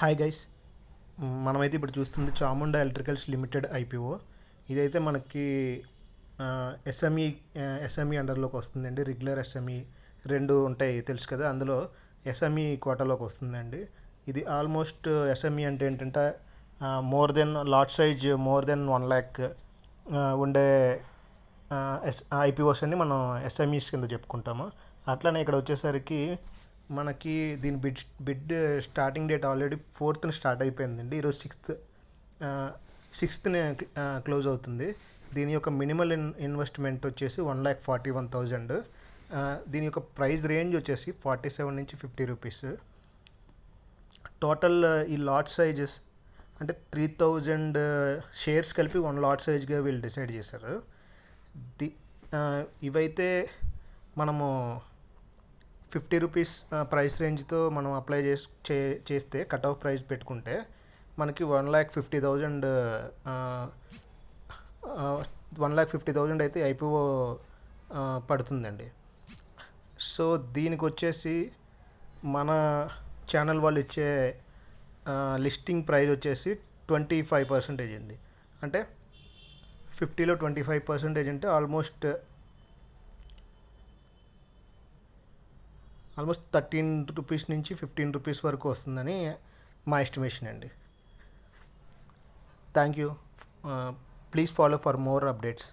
Hi guys. మనమైతే ఇప్పుడు చూస్తుంది చాముండా ఎలక్ట్రికల్స్ లిమిటెడ్ ఐపీఓ. ఇదైతే మనకి ఎస్ఎంఈ అండర్లోకి వస్తుందండి. రెగ్యులర్ ఎస్ఎంఈ రెండు ఉంటాయి తెలుసు కదా, అందులో ఎస్ఎంఈ కోటాలోకి వస్తుందండి. ఇది ఆల్మోస్ట్ ఎస్ఎంఈ అంటే ఏంటంటే more than lot size more than 1 lakh ఉండే ఐపీఓస్ అన్ని మనం ఎస్ఎంఈస్ కింద చెప్పుకుంటాము. అట్లనే ఇక్కడ వచ్చేసరికి మనకి దీని bid starting date already 4th start అయిపోయిందండి. ఈరోజు 6th క్లోజ్ అవుతుంది. దీని యొక్క మినిమల్ ఇన్వెస్ట్మెంట్ వచ్చేసి 1,41,000. దీని యొక్క ప్రైస్ రేంజ్ వచ్చేసి 47 నుంచి 50 రూపీస్. టోటల్ ఈ లాట్ సైజెస్ అంటే 3,000 షేర్స్ కలిపి 1 లాట్ సైజ్గా వీళ్ళు డిసైడ్ చేశారు. ఇవైతే మనము 50 రూపీస్ ప్రైస్ రేంజ్తో మనం అప్లై చేస్తే కట్ ఆఫ్ ప్రైస్ పెట్టుకుంటే మనకి 1,50,000 1,50,000 అయితే ఐపీఓ పడుతుందండి. సో దీనికి వచ్చేసి మన ఛానల్ వాళ్ళు ఇచ్చే లిస్టింగ్ ప్రైస్ వచ్చేసి 25% అండి. అంటే 50లో 25% అంటే ఆల్మోస్ట్ 13 రూపీస్ నుంచి 15 రూపీస్ వరకు వస్తుందని మా ఎస్టిమేషన్ అండి. Thank you. Please follow for more updates.